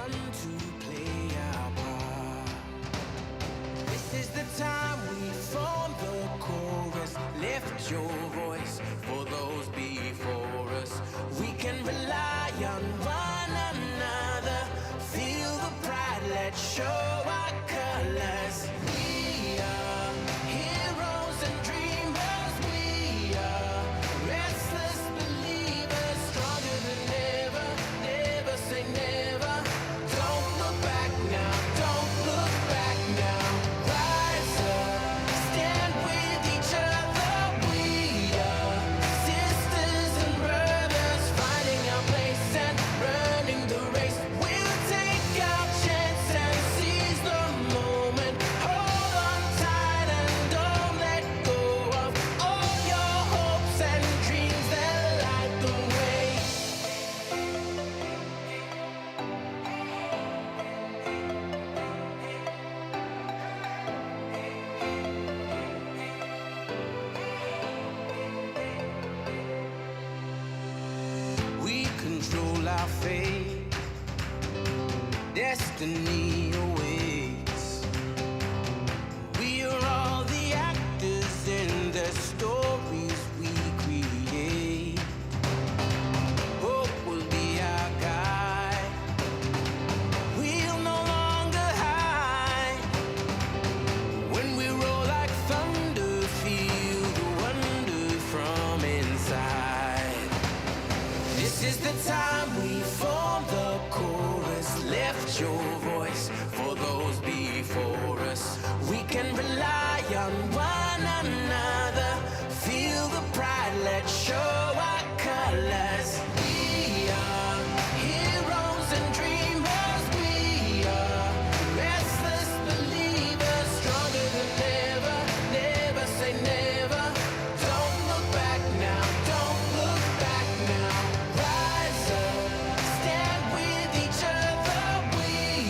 begun to play our part. This is the time we form the chorus. Lift your voice for those before us. We can rely on one another. Feel the pride, let's show our colors. We are heroes and dreamers. We are restless believers, stronger than ever. Never say never. Don't look back now. Don't look back now. Rise up, stand with each other. We are sisters and brothers, finding our place and running the race. We'll take our chance and seize the moment. Hold on tight and don't let go of all your hopes and dreams that light the way. We control our fate. Destiny awaits. We are all the actors in the stories we create. Hope will be our guide. We'll no longer hide. When we roll like thunder, feel the wonder from inside. This is the time we form the chorus. Lift your voice for those before us. We can rely on one another. Feel the pride, let's show our colors. We are heroes and dreamers. We are restless believers, stronger than ever. Never say never. Don't look back now. Don't look back now. Rise up, stand with each other. We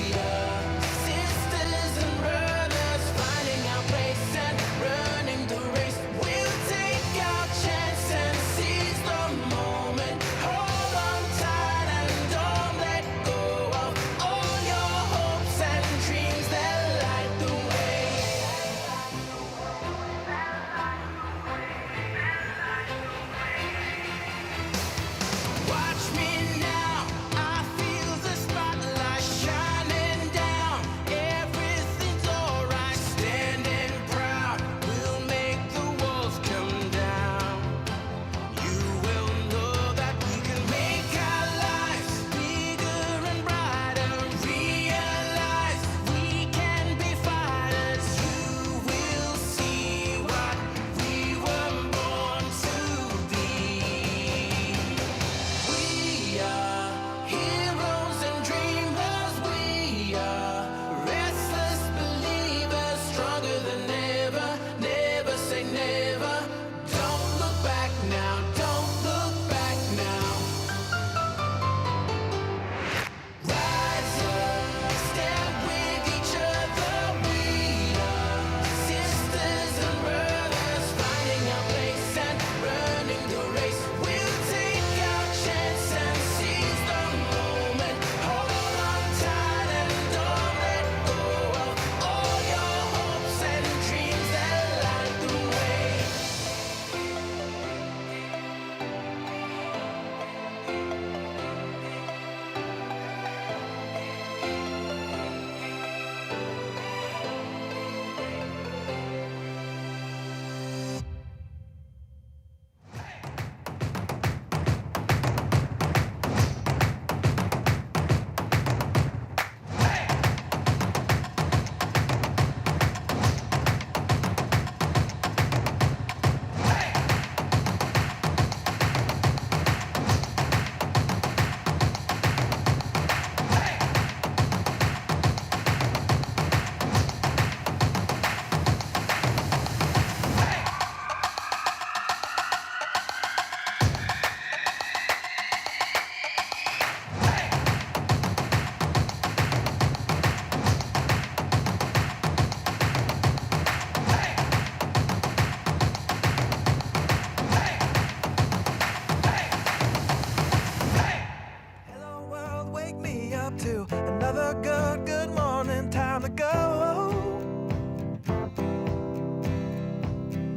up to another good morning, time to go.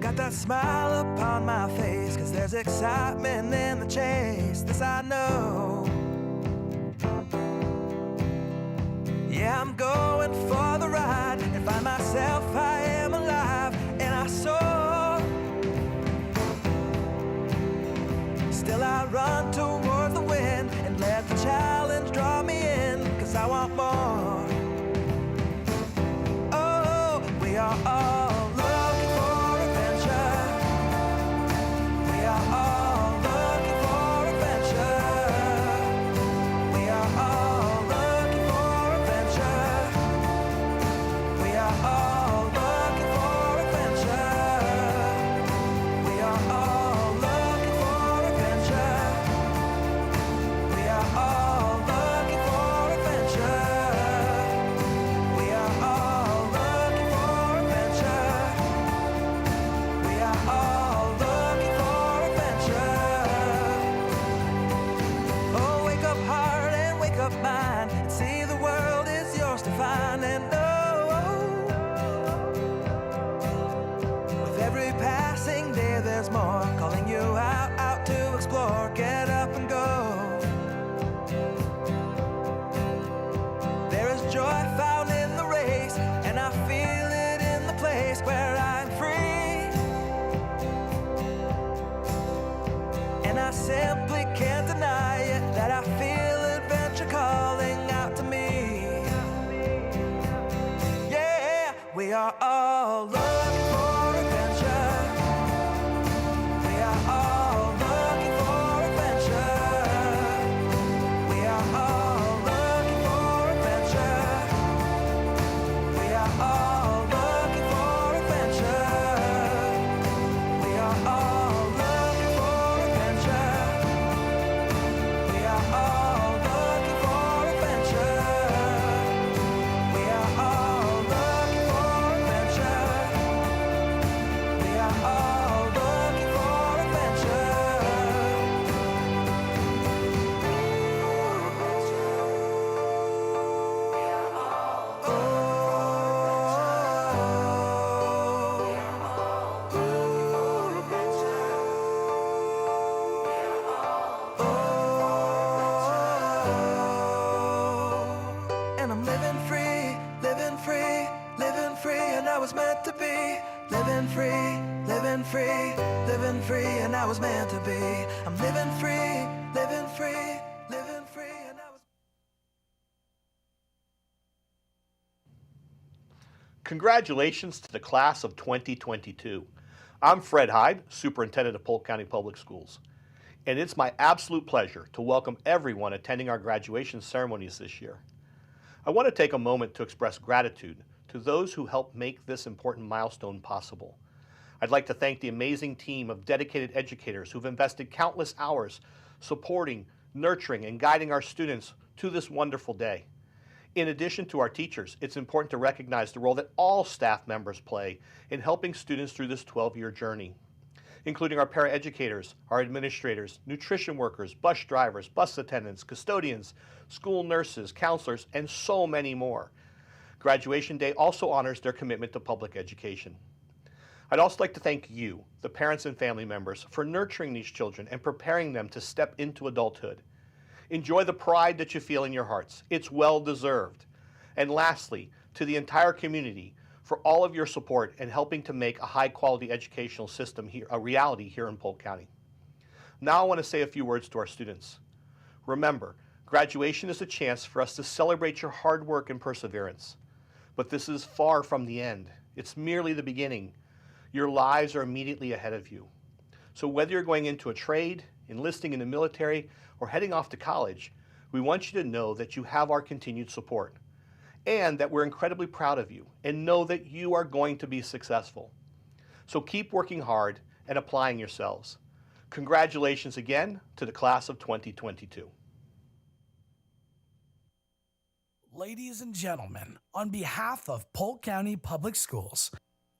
Got that smile upon my face, 'cause there's excitement in the chase, this I know. Yeah, I'm going for the ride and find myself, I am alive, and I soar. Still I run toward the wind and let the challenge draw me in, 'cause I want more. Oh, we are all looking for adventure. We are all looking for adventure. We are all looking for adventure. We are all looking for adventure. We are all looking for adventure. We are all looking for adventure. We are all looking for adventure. We are all looking for adventure. Oh, wake up heart and wake up mind, and see the world is yours to find. And oh, with every passing day there's more, calling you out to explore. Get up and go. There is joy found in the race, and I feel it in the place where I'm free. And I simply can't deny it, that I feel adventure calling out to me. Yeah, we are all looking for adventure. We are all looking for adventure. We are all looking for adventure. We are all looking for adventure. We are all looking for adventure. We are all looking for adventure. We are all looking for adventure. We are all looking for And I'm living free, living free, living free, and I was meant to be. Living free, living free, living free, and I was meant to be. I'm living free, living free, living free, and I was. Congratulations to the class of 2022. I'm Fred Hyde, Superintendent of Polk County Public Schools, and it's my absolute pleasure to welcome everyone attending our graduation ceremonies this year. I want to take a moment to express gratitude to those who helped make this important milestone possible. I'd like to thank the amazing team of dedicated educators who've invested countless hours supporting, nurturing, and guiding our students to this wonderful day. In addition to our teachers, it's important to recognize the role that all staff members play in helping students through this 12-year journey, including our paraeducators, our administrators, nutrition workers, bus drivers, bus attendants, custodians, school nurses, counselors, and so many more. Graduation Day also honors their commitment to public education. I'd also like to thank you, the parents and family members, for nurturing these children and preparing them to step into adulthood. Enjoy the pride that you feel in your hearts. It's well deserved. And lastly, to the entire community for all of your support in helping to make a high-quality educational system here a reality here in Polk County. Now I want to say a few words to our students. Remember, graduation is a chance for us to celebrate your hard work and perseverance. But this is far from the end. It's merely the beginning. Your lives are immediately ahead of you. So whether you're going into a trade, enlisting in the military, or heading off to college, we want you to know that you have our continued support and that we're incredibly proud of you and know that you are going to be successful. So keep working hard and applying yourselves. Congratulations again to the class of 2022. Ladies and gentlemen, on behalf of Polk County Public Schools,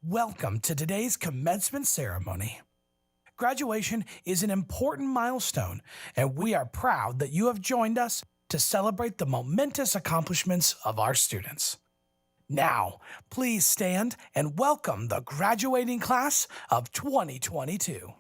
welcome to today's commencement ceremony. Graduation is an important milestone, and we are proud that you have joined us to celebrate the momentous accomplishments of our students. Now, please stand and welcome the graduating class of 2022.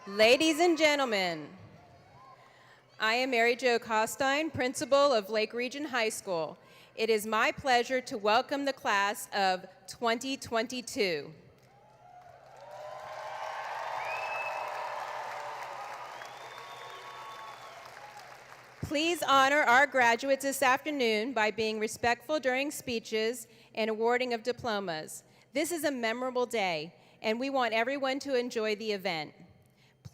Ladies and gentlemen, I am Mary Jo Costine, principal of Lake Region High School. It is my pleasure to welcome the class of 2022. Please honor our graduates this afternoon by being respectful during speeches and awarding of diplomas. This is a memorable day, and we want everyone to enjoy the event.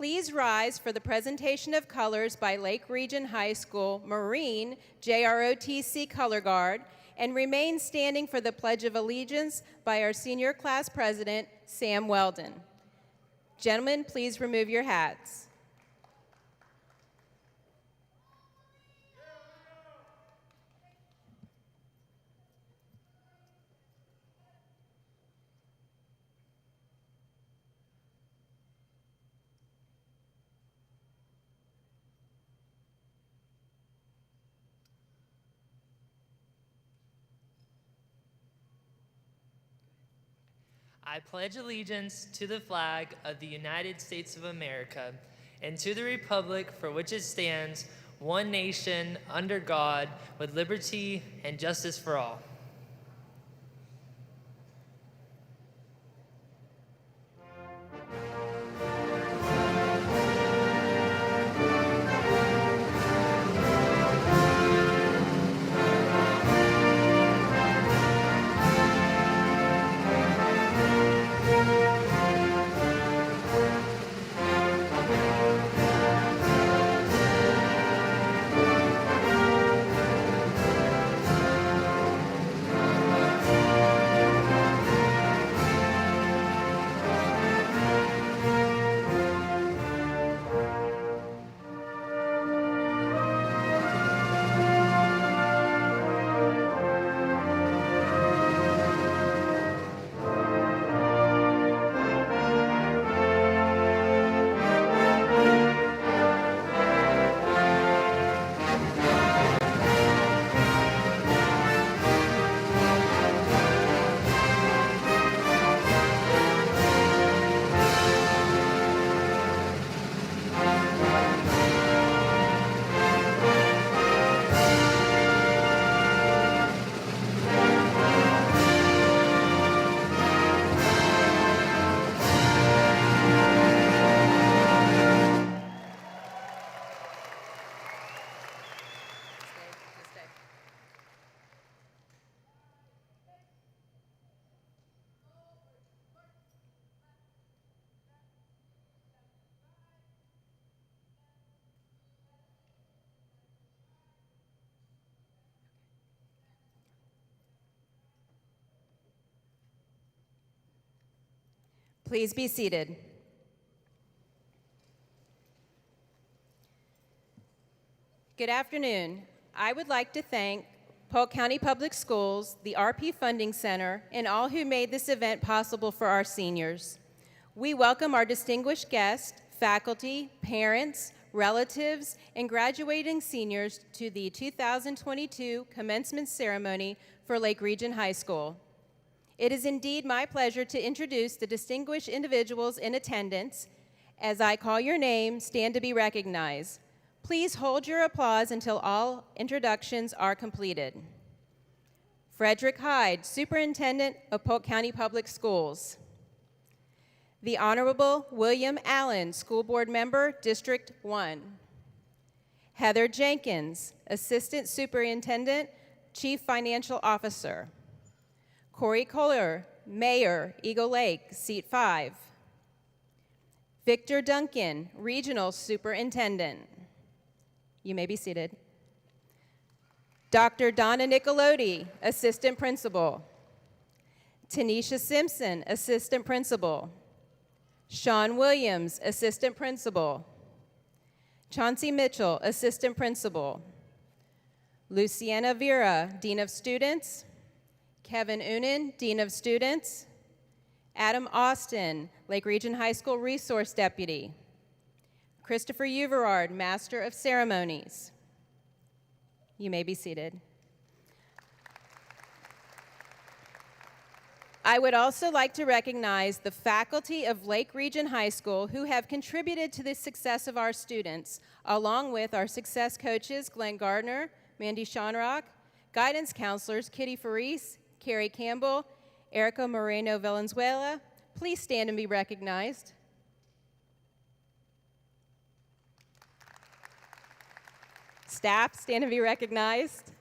Please rise for the presentation of colors by Lake Region High School Marine JROTC Color Guard, and remain standing for the Pledge of Allegiance by our senior class president, Sam Weldon. Gentlemen, please remove your hats. I pledge allegiance to the flag of the United States of America and to the republic for which it stands, one nation, under God, with liberty and justice for all. Please be seated. Good afternoon. I would like to thank Polk County Public Schools, the RP Funding Center, and all who made this event possible for our seniors. We welcome our distinguished guests, faculty, parents, relatives, and graduating seniors to the 2022 commencement ceremony for Lake Region High School. It is indeed my pleasure to introduce the distinguished individuals in attendance. As I call your name, stand to be recognized. Please hold your applause until all introductions are completed. Frederick Hyde, Superintendent of Polk County Public Schools. The Honorable William Allen, School Board Member, District 1. Heather Jenkins, Assistant Superintendent, Chief Financial Officer. Corey Kohler, Mayor, Eagle Lake, Seat 5. Victor Duncan, Regional Superintendent. You may be seated. Dr. Donna Nicolodi, Assistant Principal. Tanisha Simpson, Assistant Principal. Sean Williams, Assistant Principal. Chauncey Mitchell, Assistant Principal. Luciana Vera, Dean of Students. Kevin Unen, Dean of Students. Adam Austin, Lake Region High School Resource Deputy. Christopher Uverard, Master of Ceremonies. You may be seated. I would also like to recognize the faculty of Lake Region High School who have contributed to the success of our students, along with our success coaches, Glenn Gardner, Mandy Shonrock, guidance counselors, Kitty Faris, Carrie Campbell, Erica Moreno Valenzuela. Please stand and be recognized. Staff, stand and be recognized.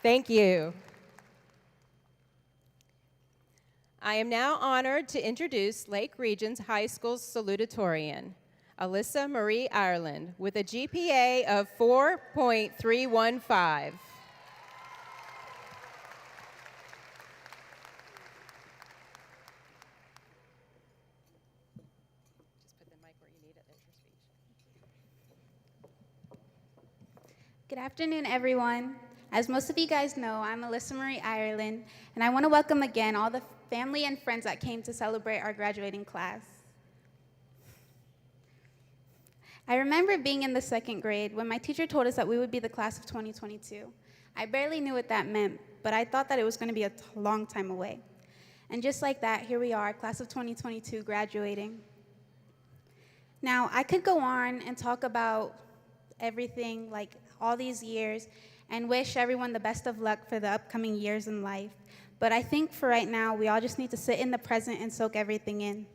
Thank you. I am now honored to introduce Lake Region High School's salutatorian, Alyssa Marie Ireland, with a GPA of 4.315. Good afternoon, everyone. As most of you guys know, I'm Alyssa Marie Ireland, and I want to welcome again all the family and friends that came to celebrate our graduating class. I remember being in the second grade when my teacher told us that we would be the class of 2022. I barely knew what that meant, but I thought that it was going to be a long time away. And just like that, here we are, class of 2022, graduating. Now, I could go on and talk about everything, like all these years, and wish everyone the best of luck for the upcoming years in life. But I think for right now, we all just need to sit in the present and soak everything in.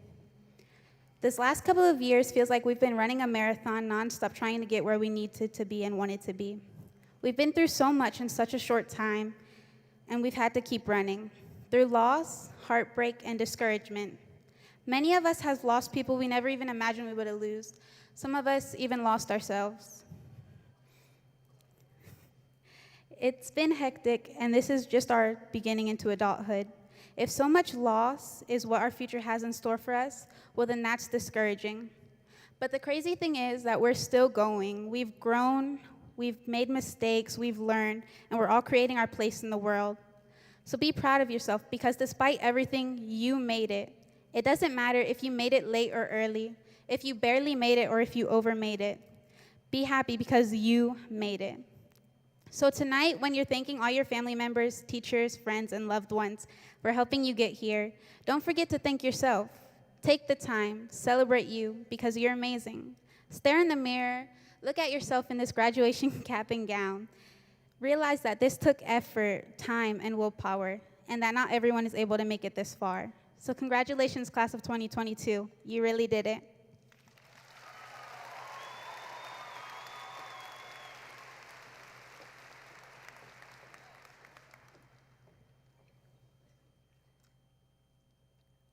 This last couple of years feels like we've been running a marathon nonstop trying to get where we need to be and wanted to be. We've been through so much in such a short time, and we've had to keep running. Through loss, heartbreak, and discouragement. Many of us have lost people we never even imagined we would have lost. Some of us even lost ourselves. It's been hectic, and this is just our beginning into adulthood. If so much loss is what our future has in store for us, well, then that's discouraging. But the crazy thing is that we're still going. We've grown, we've made mistakes, we've learned, and we're all creating our place in the world. So be proud of yourself, because despite everything, you made it. It doesn't matter if you made it late or early, if you barely made it or if you overmade it. Be happy because you made it. So tonight, when you're thanking all your family members, teachers, friends, and loved ones for helping you get here, don't forget to thank yourself. Take the time, celebrate you, because you're amazing. Stare in the mirror, look at yourself in this graduation cap and gown. Realize that this took effort, time, and willpower, and that not everyone is able to make it this far. So congratulations, class of 2022. You really did it.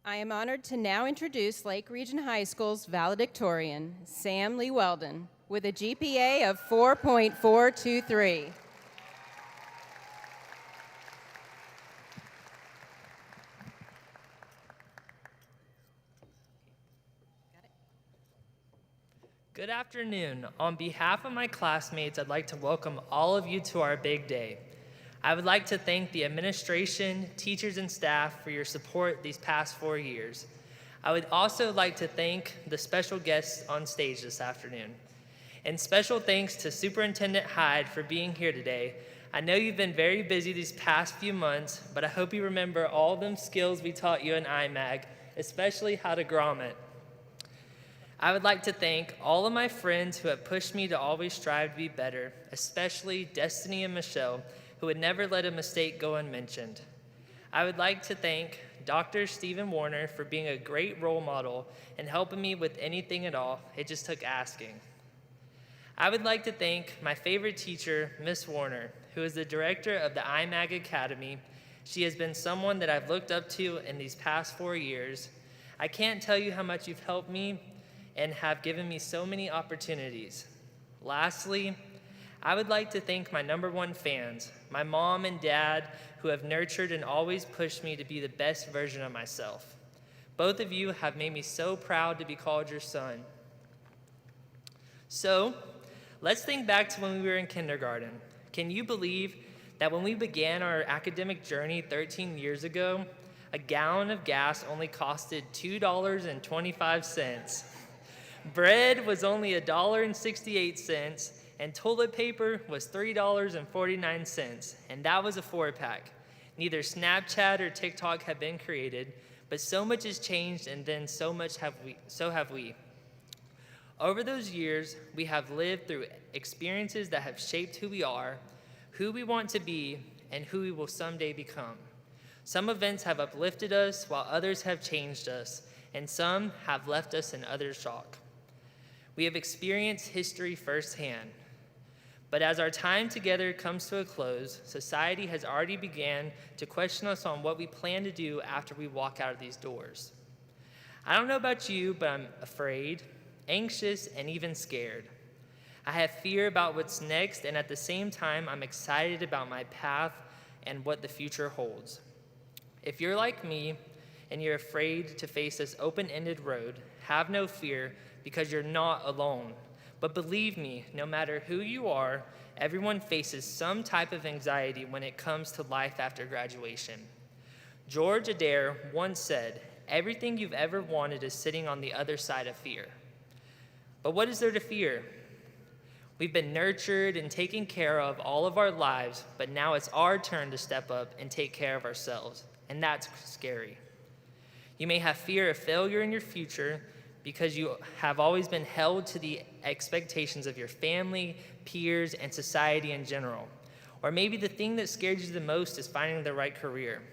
I am honored to now introduce Lake Region High School's valedictorian, Sam Lee Weldon, with a GPA of 4.423. Good afternoon. On behalf of my classmates, I'd like to welcome all of you to our big day. I would like to thank the administration, teachers, and staff for your support these past 4 years. I would also like to thank the special guests on stage this afternoon. And special thanks to Superintendent Hyde for being here today. I know you've been very busy these past few months, but I hope you remember all them skills we taught you in IMAG, especially how to grommet. I would like to thank all of my friends who have pushed me to always strive to be better, especially Destiny and Michelle, who would never let a mistake go unmentioned. I would like to thank Dr. Stephen Warner for being a great role model and helping me with anything at all. It just took asking. I would like to thank my favorite teacher, Miss Warner, who is the director of the IMAG Academy. She has been someone that I've looked up to in these past 4 years. I can't tell you how much you've helped me and have given me so many opportunities. Lastly, I would like to thank my #1 fans, my mom and dad, who have nurtured and always pushed me to be the best version of myself. Both of you have made me so proud to be called your son. So, let's think back to when we were in kindergarten. Can you believe that when we began our academic journey 13 years ago, a gallon of gas only costed $2.25. Bread was only $1.68, and toilet paper was $3.49, and that was a 4-pack. Neither Snapchat or TikTok have been created, but so much has changed, and then so have we. Over those years, we have lived through experiences that have shaped who we are, who we want to be, and who we will someday become. Some events have uplifted us, while others have changed us, and some have left us in utter shock. We have experienced history firsthand. But as our time together comes to a close, society has already began to question us on what we plan to do after we walk out of these doors. I don't know about you, but I'm afraid, anxious, and even scared. I have fear about what's next, and at the same time, I'm excited about my path and what the future holds. If you're like me and you're afraid to face this open-ended road, have no fear because you're not alone. But believe me, no matter who you are, everyone faces some type of anxiety when it comes to life after graduation. George Adair once said, "Everything you've ever wanted is sitting on the other side of fear." But what is there to fear? We've been nurtured and taken care of all of our lives, but now it's our turn to step up and take care of ourselves, and that's scary. You may have fear of failure in your future because you have always been held to the expectations of your family, peers, and society in general. Or maybe the thing that scares you the most is finding the right career.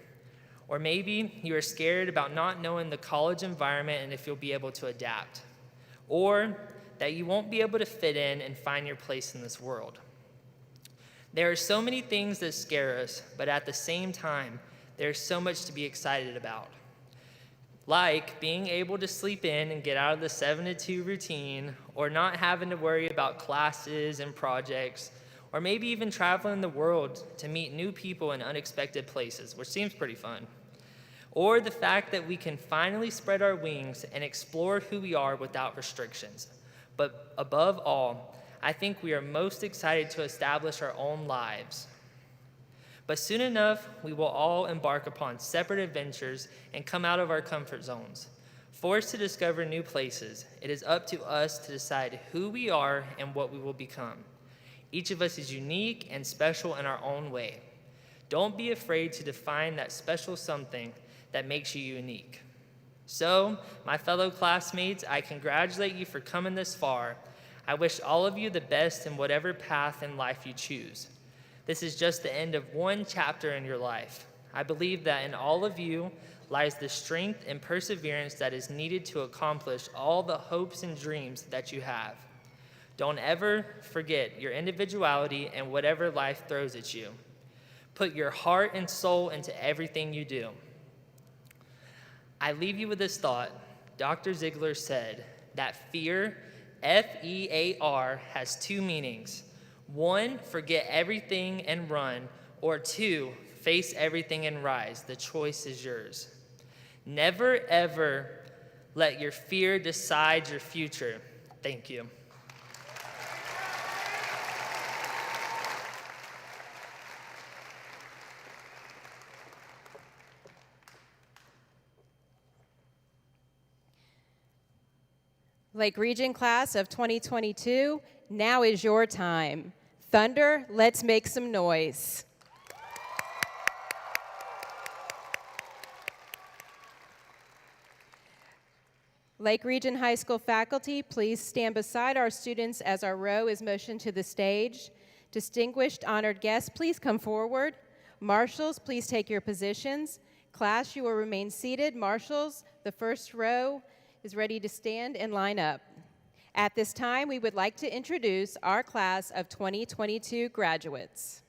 Or maybe you are scared about not knowing the college environment and if you'll be able to adapt. Or that you won't be able to fit in and find your place in this world. There are so many things that scare us, but at the same time, there's so much to be excited about. Like being able to sleep in and get out of the 7 to 2 routine, or not having to worry about classes and projects, or maybe even traveling the world to meet new people in unexpected places, which seems pretty fun. Or the fact that we can finally spread our wings and explore who we are without restrictions. But above all, I think we are most excited to establish our own lives. But soon enough, we will all embark upon separate adventures and come out of our comfort zones. Forced to discover new places, it is up to us to decide who we are and what we will become. Each of us is unique and special in our own way. Don't be afraid to define that special something that makes you unique. So, my fellow classmates, I congratulate you for coming this far. I wish all of you the best in whatever path in life you choose. This is just the end of one chapter in your life. I believe that in all of you lies the strength and perseverance that is needed to accomplish all the hopes and dreams that you have. Don't ever forget your individuality and whatever life throws at you. Put your heart and soul into everything you do. I leave you with this thought. Dr. Ziegler said that fear, F-E-A-R, has 2 meanings. 1, forget everything and run, or 2, face everything and rise. The choice is yours. Never, ever let your fear decide your future. Thank you. Lake Region class of 2022, now is your time. Thunder, let's make some noise. Lake Region High School faculty, please stand beside our students as our row is motioned to the stage. Distinguished honored guests, please come forward. Marshals, please take your positions. Class, you will remain seated. Marshals, the first row is ready to stand and line up. At this time, we would like to introduce our class of 2022 graduates.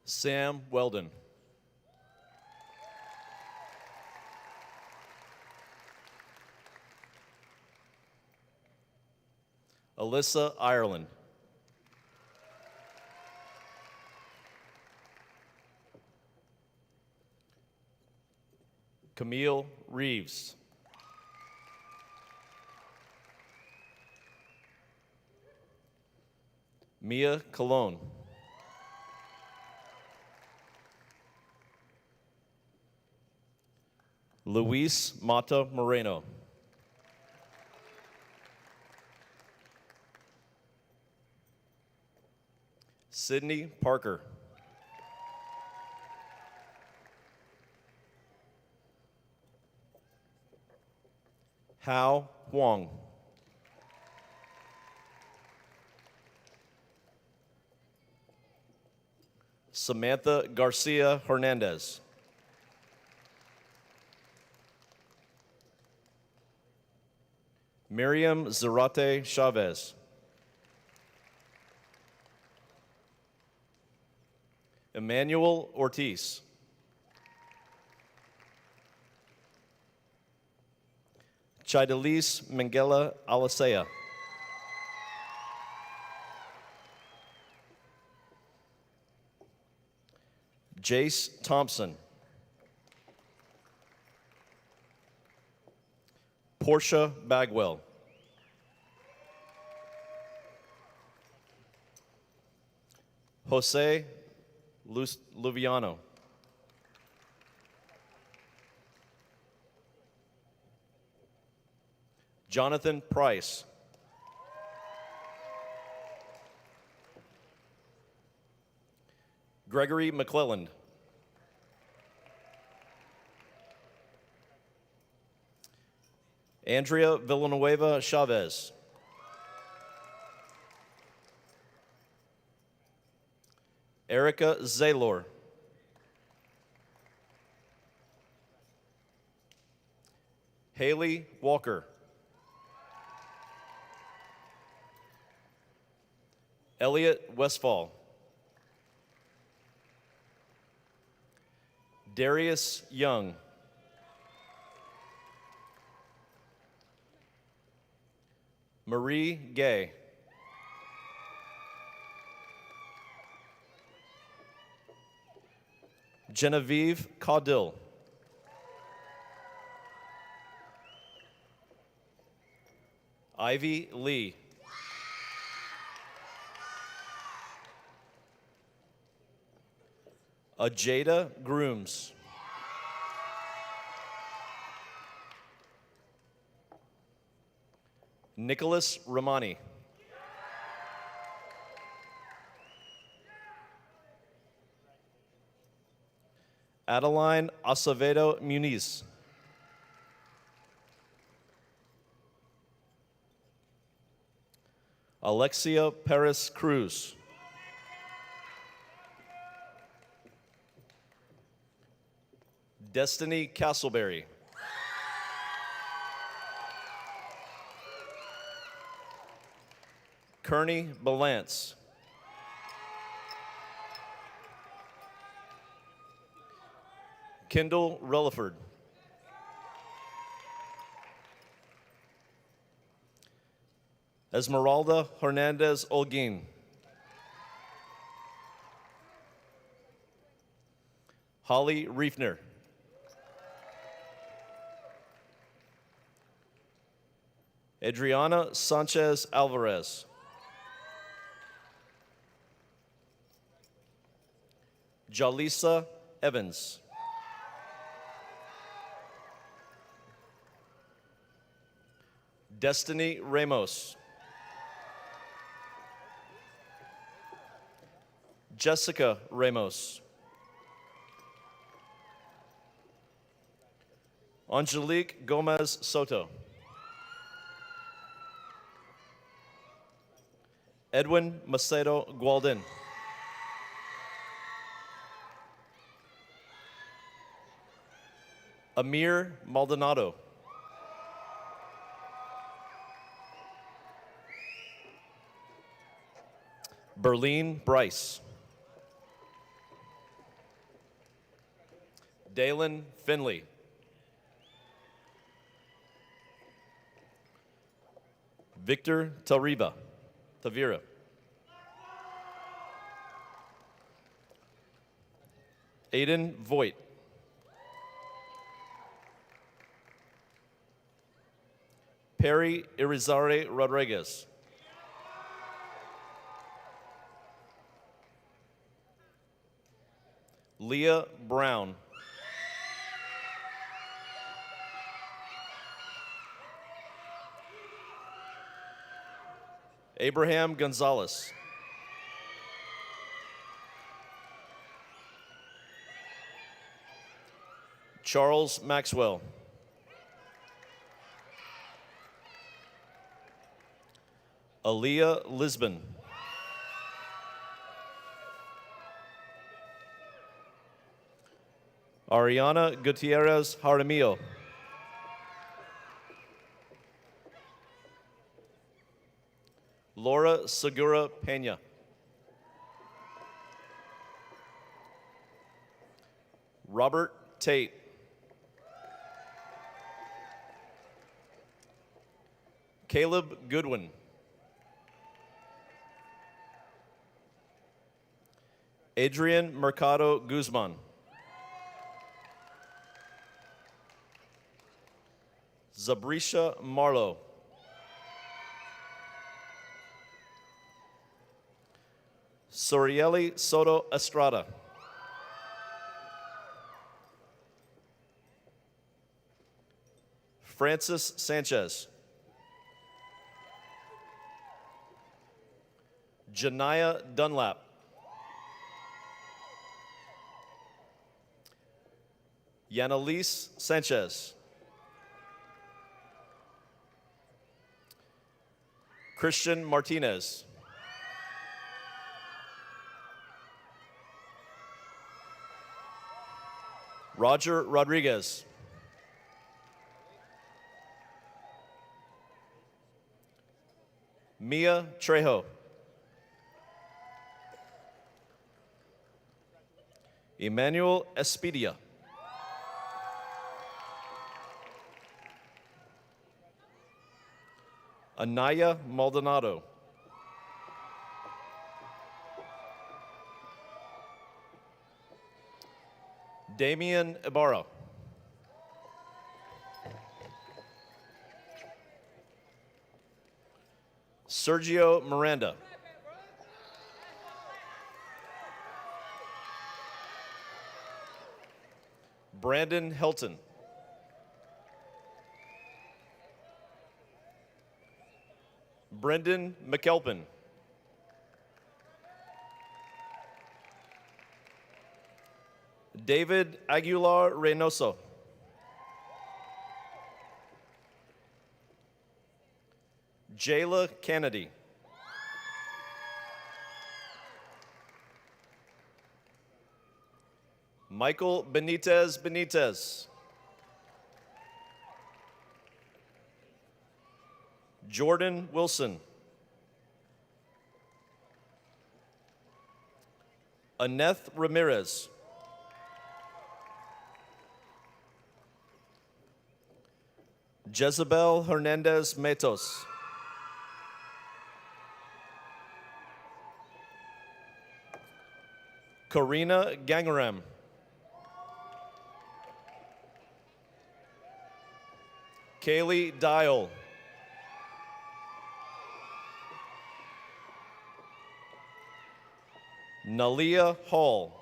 Sam Weldon. Alyssa Ireland. Camille Reeves. Mia Colon. Luis Mata Moreno. Sydney Parker. Hao Huang. Samantha Garcia Hernandez. Miriam Zarate Chavez. Emmanuel Ortiz. Chidalis Mengela Alasea. Jace Thompson. Portia Bagwell. Jose Luviano. Jonathan Price. Gregory McClelland. Andrea Villanueva Chavez. Erica Zaylor. Haley Walker. Elliot Westfall. Darius Young. Marie Gay. Genevieve Caudill. Ivy Lee. Ajada Grooms. Nicholas Romani. Adeline Acevedo Muniz. Alexia Perez Cruz. Destiny Castleberry. Kearney Balance. Kendall Rutherford. Esmeralda Hernandez Olguin. Holly Riefner. Adriana Sanchez Alvarez. Jalisa Evans. Destiny Ramos. Jessica Ramos. Angelique Gomez Soto. Edwin Macedo Gualdin. Amir Maldonado. Berlene Bryce. Dalen Finley. Victor Tariba. Tavira. Aiden Voigt. Perry Irizarry Rodriguez. Leah Brown. Abraham Gonzalez. Charles Maxwell. Aaliyah Lisbon. Ariana Gutierrez Jaramillo. Laura Segura Pena. Robert Tate. Caleb Goodwin. Adrian Mercado Guzman. Zabrisha Marlowe. Sorieli Soto Estrada. Francis Sanchez. Janaya Dunlap. Yanalise Sanchez. Christian Martinez. Roger Rodriguez. Mia Trejo. Emmanuel Espidia. Anaya Maldonado. Damian Ibarra. Sergio Miranda. Brandon Helton. Brendan McAlpin. David Aguilar Reynoso. Jayla Kennedy. Michael Benitez. Jordan Wilson. Aneth Ramirez. Jezebel Hernandez Matos. Karina Gangaram. Kaylee Dial. Nalia Hall.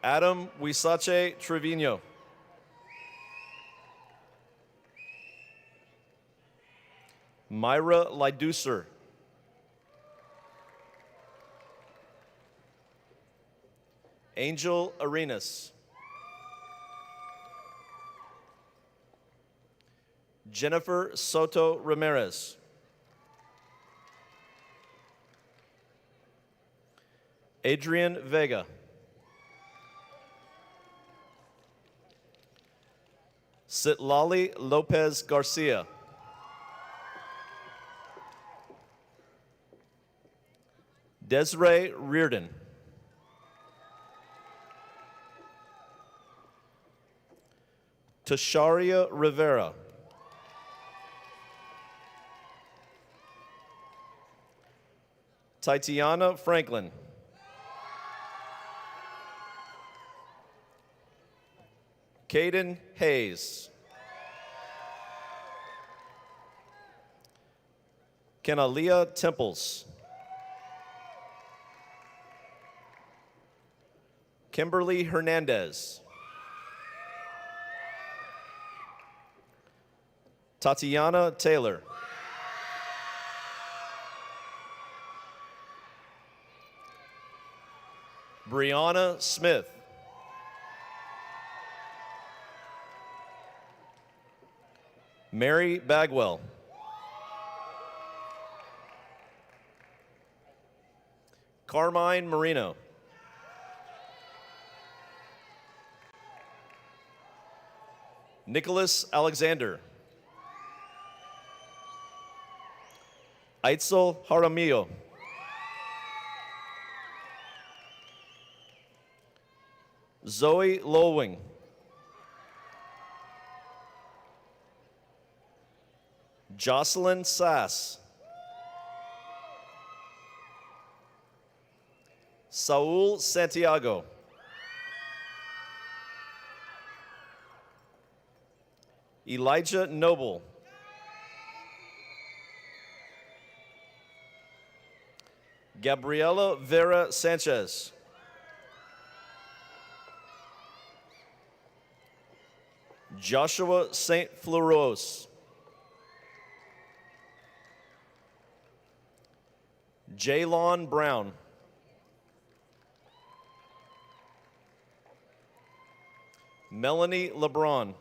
Adam Wisache Trevino. Myra Lyduser. Angel Arenas. Jennifer Soto Ramirez. Adrian Vega. Sitlali Lopez Garcia. Desiree Reardon. Tasharia Rivera. Tatiana Franklin. Caden Hayes. Kenalia Temples. Kimberly Hernandez. Tatiana Taylor. Brianna Smith. Mary Bagwell. Carmine Marino. Nicholas Alexander. Aitzel Jaramillo. Zoe Lowing. Jocelyn Sass. Saul Santiago. Elijah Noble. Gabriela Vera Sanchez. Joshua St. Fleuros. Jaylon Brown. Melanie LeBron.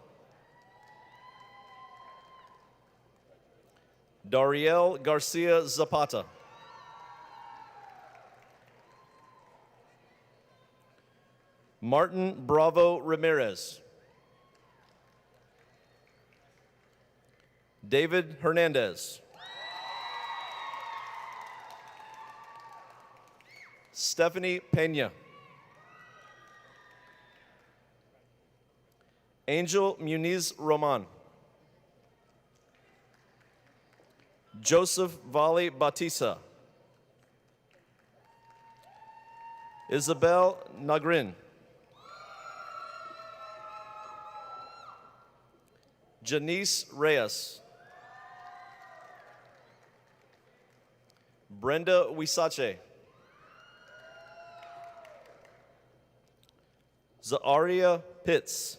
Dariel Garcia Zapata. Martin Bravo Ramirez. David Hernandez. Stephanie Pena. Angel Muniz Roman. Joseph Valley Batista. Isabel Nagrin. Janice Reyes. Brenda Wisache. Zaaria Pitts.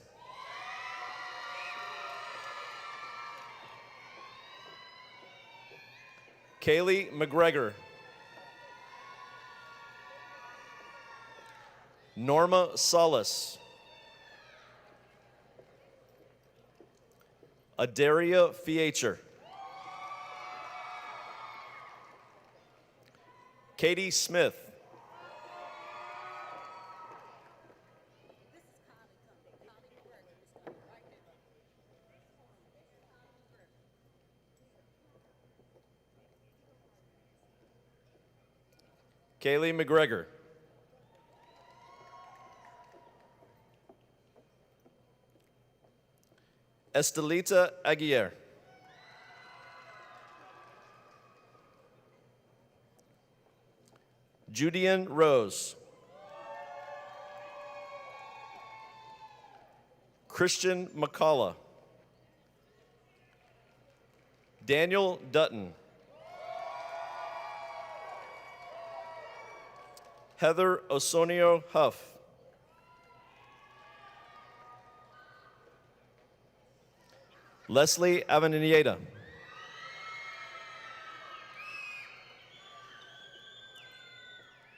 Kaylee McGregor. Norma Salas. Adaria Fiecher. Katie Smith. Kaylee McGregor. Estelita Aguirre. Judian Rose. Christian McCullough. Daniel Dutton. Heather Osonio Huff. Leslie Avenida.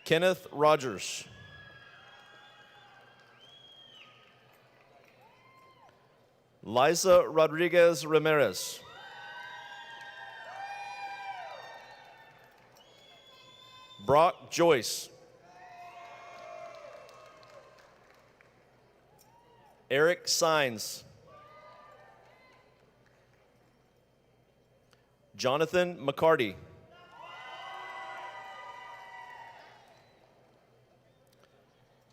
Kenneth Rogers. Liza Rodriguez Ramirez. Brock Joyce. Eric Sines. Jonathan McCarty.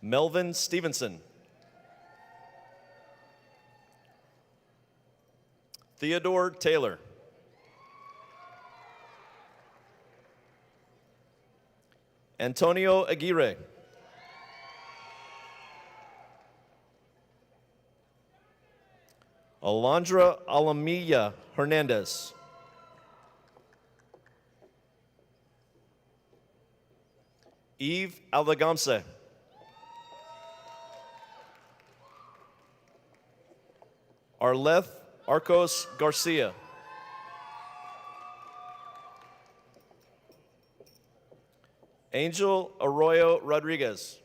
Melvin Stevenson. Theodore Taylor. Antonio Aguirre. Alondra Alamilla Hernandez. Eve Aldagamse. Arleth Arcos Garcia. Angel Arroyo Rodriguez.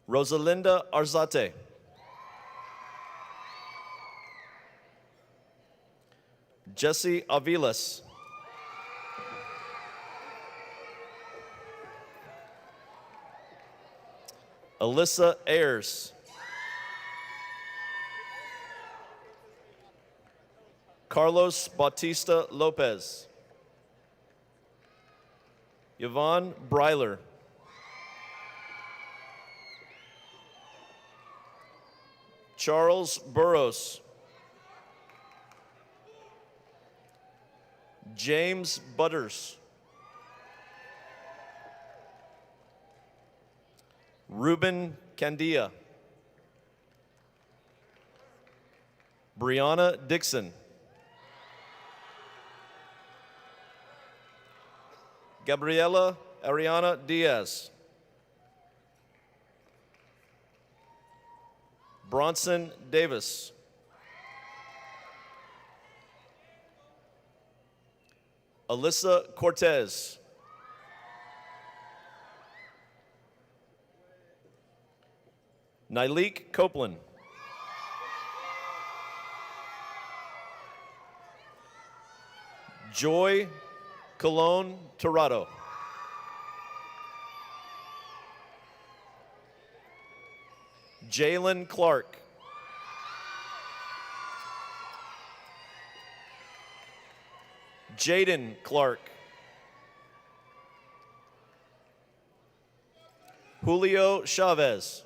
Rosalinda Arzate. Jesse Aviles. Alyssa Ayers. Carlos Bautista Lopez. Yvonne Breiler. Charles Burrows. James Butters. Ruben Candia. Brianna Dixon. Gabriela Ariana Diaz. Bronson Davis. Alyssa Cortez. Nyleek Copeland. Joy Colon Torado. Jalen Clark. Jaden Clark. Julio Chavez.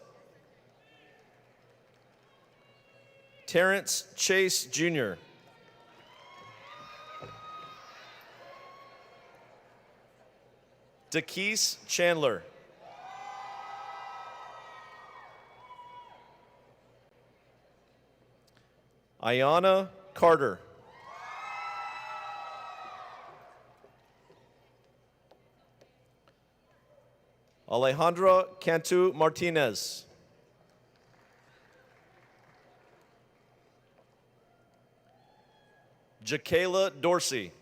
Terrence Chase Jr. Dakis Chandler. Ayana Carter. Alejandra Cantu Martinez. Jakayla Dorsey.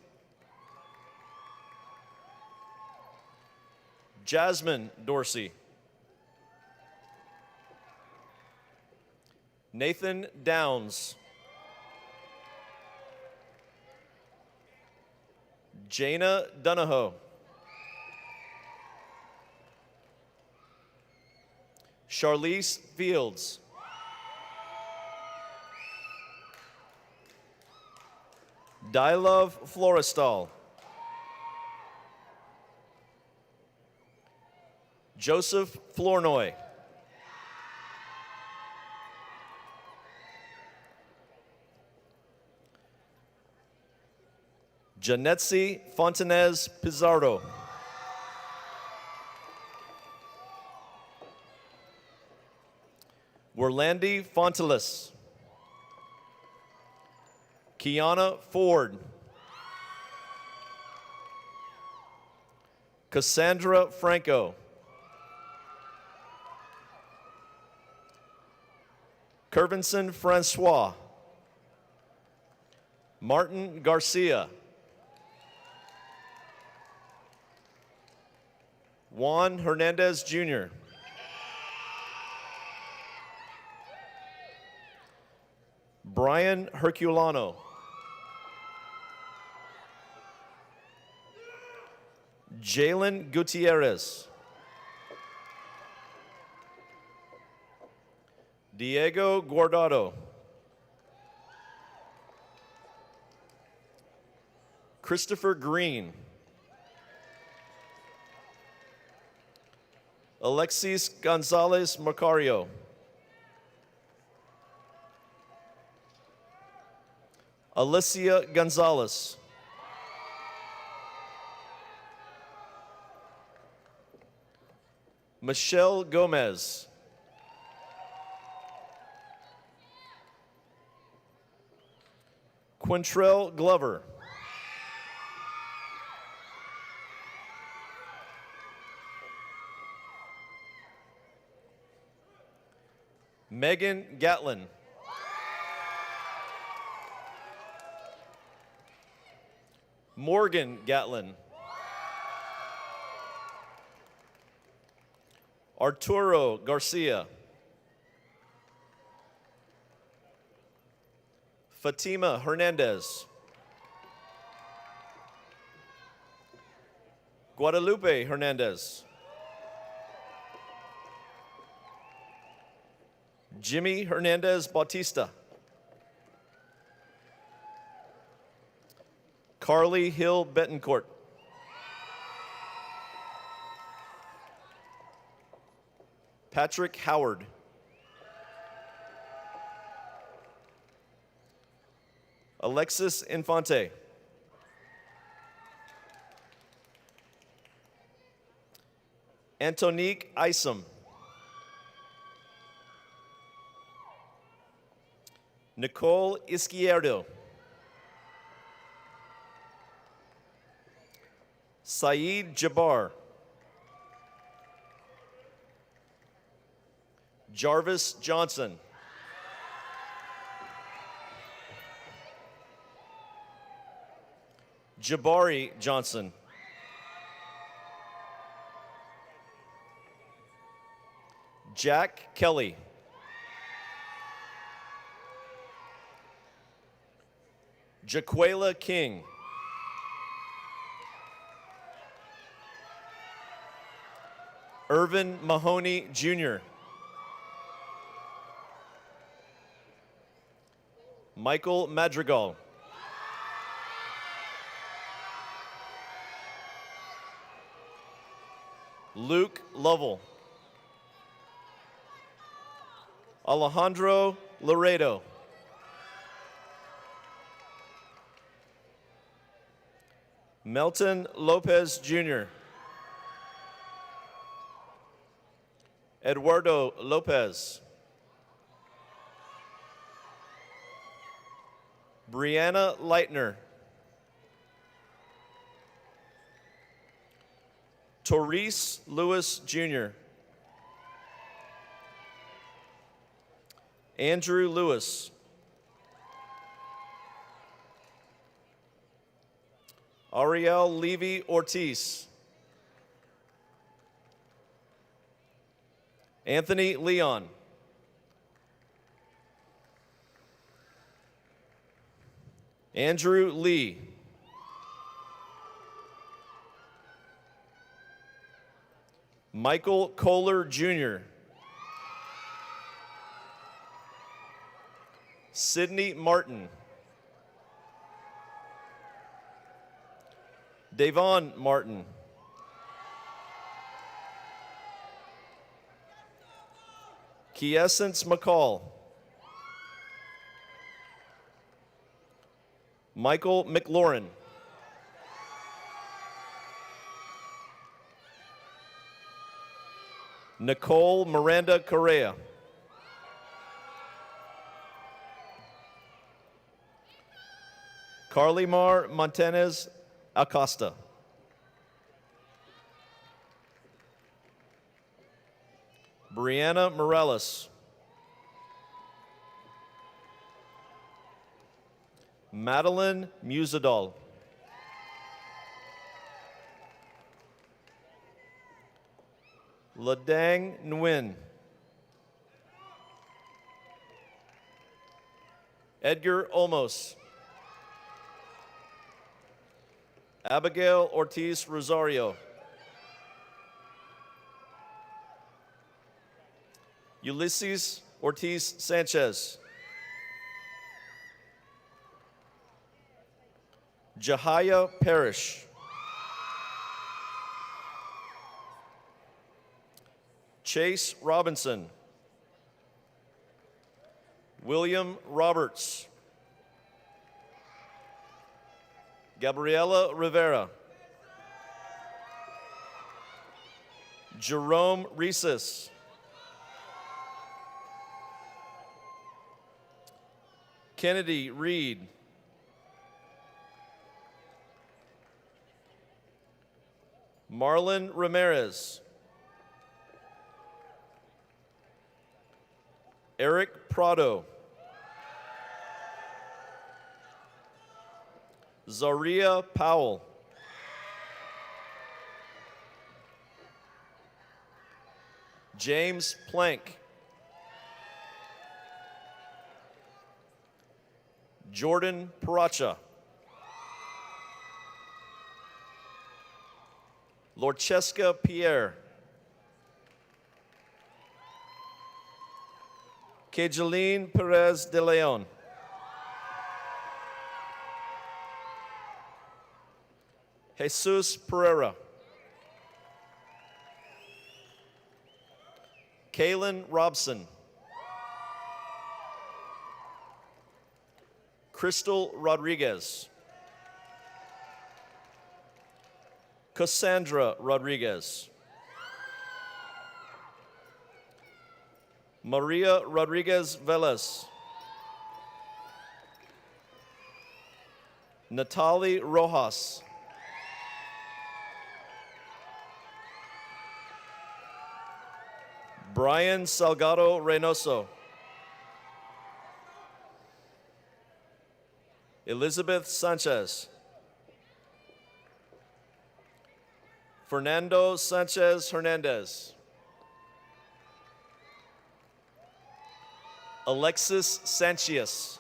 Jasmine Dorsey. Nathan Downs. Jana Donahoe. Charlize Fields. Dylove Florestal. Joseph Flournoy. Janetsi Fontanez Pizarro. Werlandi Fontelis. Kiana Ford. Cassandra Franco. Curvinson Francois. Martin Garcia. Juan Hernandez Jr. Brian Herculano. Jalen Gutierrez. Diego Guardado. Christopher Green. Alexis Gonzalez Macario. Alicia Gonzalez. Michelle Gomez. Quintrell Glover. Megan Gatlin. Morgan Gatlin. Arturo Garcia. Fatima Hernandez. Guadalupe Hernandez. Jimmy Hernandez Bautista. Carly Hill Betancourt. Patrick Howard. Alexis Infante. Antonique Isom. Nicole Izquierdo. Saeed Jabbar. Jarvis Johnson. Jabari Johnson. Jack Kelly. Jaquela King. Irvin Mahoney Jr. Michael Madrigal. Luke Lovell. Alejandro Laredo. Melton Lopez Jr. Eduardo Lopez. Brianna Leitner. Taureese Lewis Jr. Andrew Lewis. Ariel Levy Ortiz. Anthony Leon. Andrew Lee. Michael Kohler Jr. Sydney Martin. Davon Martin. Kiessence McCall. Michael McLaurin. Nicole Miranda Correa. Carly-Mar Montanez Acosta. Brianna Morales. Madeline Musadal. Ladang Nguyen. Edgar Olmos. Abigail Ortiz Rosario. Ulysses Ortiz Sanchez. Jahia Parrish. Chase Robinson. William Roberts. Gabriela Rivera. Jerome Reeses. Kennedy Reed. Marlon Ramirez. Eric Prado. Zaria Powell. James Plank. Jordan Paracha. Lorcheska Pierre. Kejaline Perez de Leon. Jesus Pereira. Kaylin Robson. Crystal Rodriguez. Cassandra Rodriguez. Maria Rodriguez Velez. Natalie Rojas. Brian Salgado Reynoso. Elizabeth Sanchez. Fernando Sanchez Hernandez. Alexis Sanchez.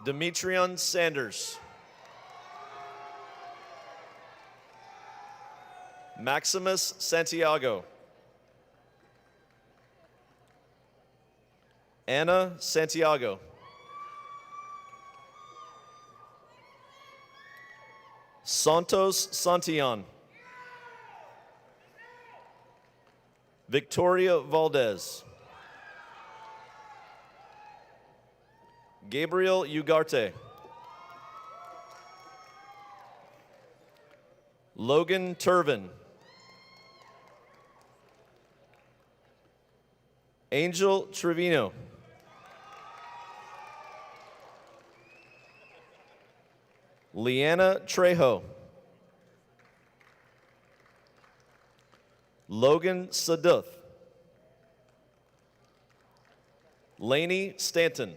Demetrion Sanders. Maximus Santiago. Anna Santiago. Santos Santillan. Victoria Valdez. Gabriel Ugarte. Logan Turvin. Angel Trevino. Leanna Trejo. Logan Saduth. Laney Stanton.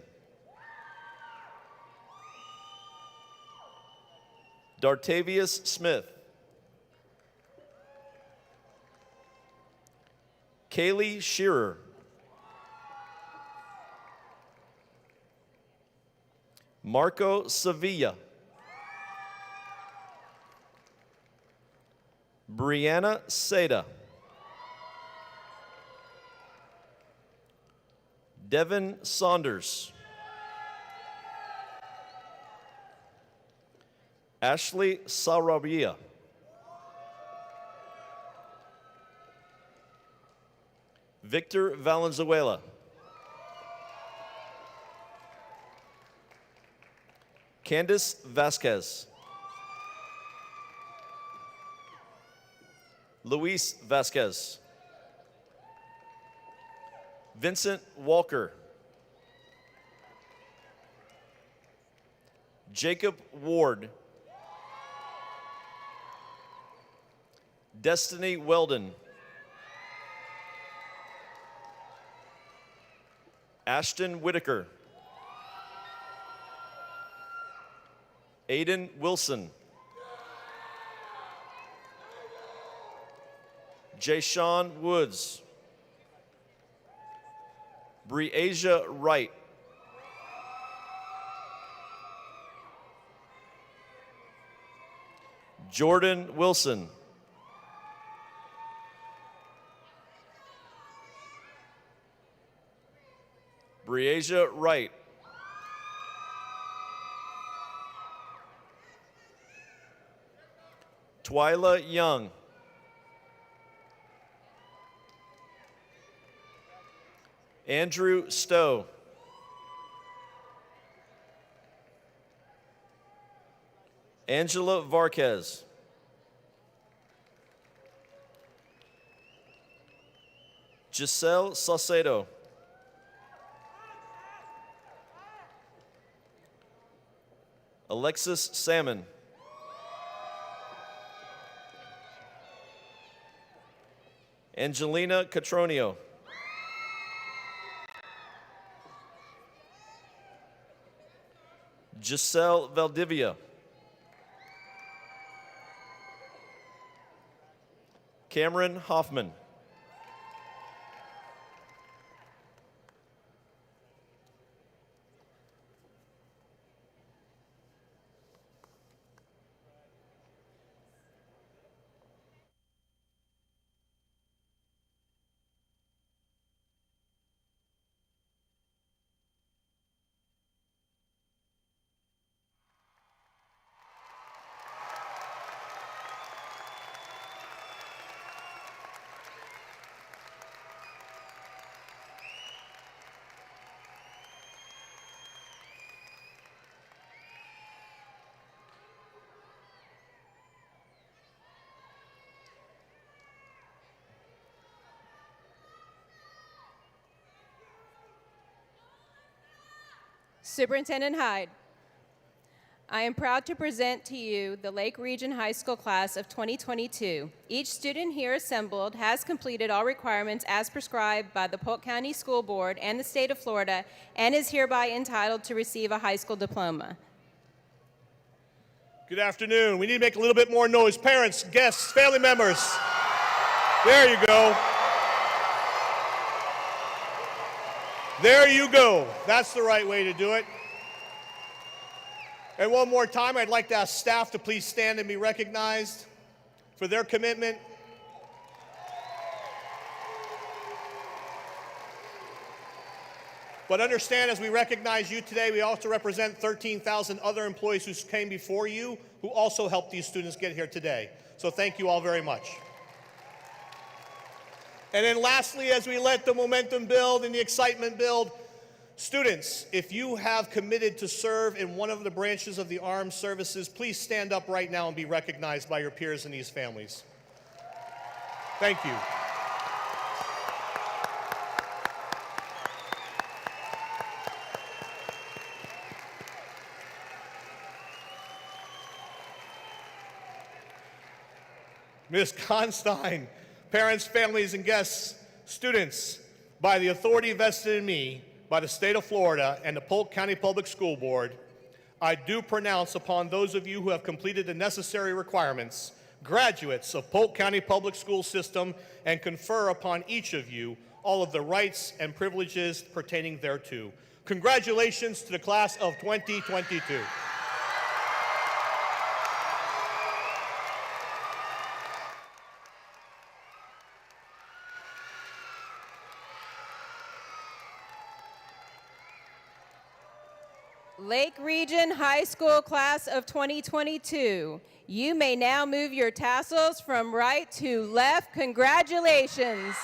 Dartavius Smith. Kaylee Shearer. Marco Sevilla. Brianna Seda. Devin Saunders. Ashley Sarabia. Victor Valenzuela. Candice Vasquez. Luis Vasquez. Vincent Walker. Jacob Ward. Destiny Weldon. Ashton Whitaker. Aiden Wilson. Jayshawn Woods. Breasia Wright. Jordan Wilson. Breasia Wright. Twyla Young. Andrew Stowe. Angela Varquez. Giselle Saucedo. Alexis Salmon. Angelina Catronio. Giselle Valdivia. Cameron Hoffman. Superintendent Hyde, I am proud to present to you the Lake Region High School class of 2022. Each student here assembled has completed all requirements as prescribed by the Polk County School Board and the state of Florida and is hereby entitled to receive a high school diploma. Good afternoon. We need to make a little bit more noise. Parents, guests, family members. There you go. There you go. That's the right way to do it. And one more time, I'd like to ask staff to please stand and be recognized for their commitment. But understand, as we recognize you today, we also represent 13,000 other employees who came before you, who also helped these students get here today. So thank you all very much. And then lastly, as we let the momentum build and the excitement build, students, if you have committed to serve in one of the branches of the armed services, please stand up right now and be recognized by your peers in these families. Thank you. Ms. Constein, parents, families, and guests, students, by the authority vested in me by the state of Florida and the Polk County Public School Board, I do pronounce upon those of you who have completed the necessary requirements, graduates of Polk County Public School System, and confer upon each of you all of the rights and privileges pertaining thereto. Congratulations to the class of 2022. Lake Region High School class of 2022. You may now move your tassels from right to left. Congratulations.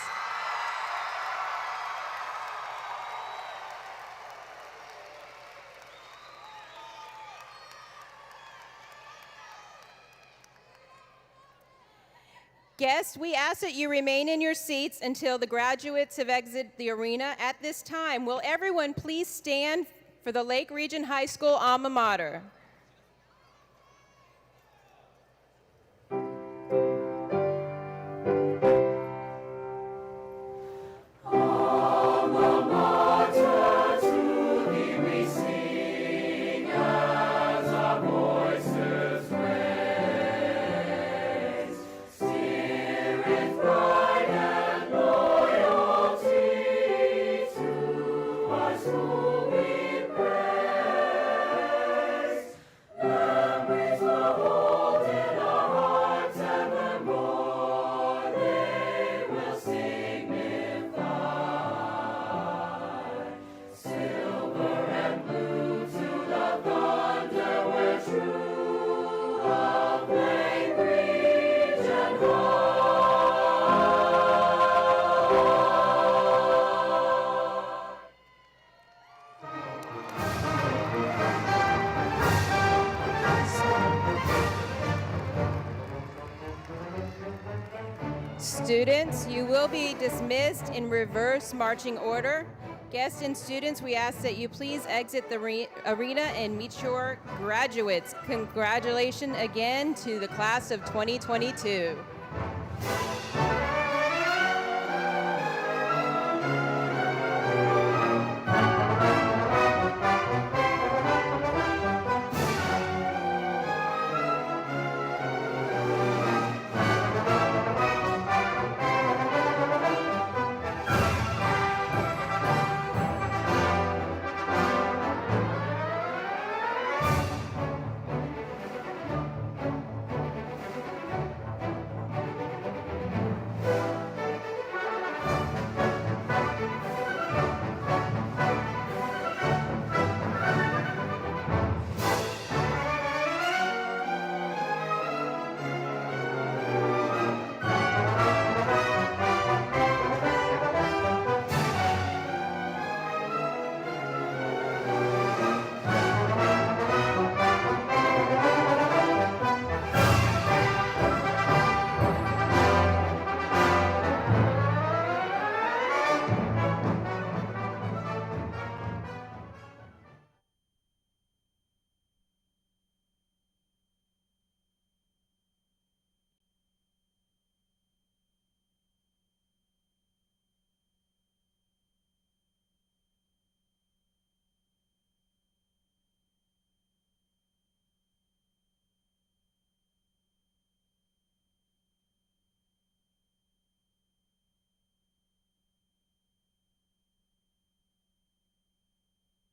Guests, we ask that you remain in your seats until the graduates have exited the arena. At this time, will everyone please stand for the Lake Region High School alma mater? Students, you will be dismissed in reverse marching order. Guests and students, we ask that you please exit the arena and meet your graduates. Congratulations again to the class of 2022.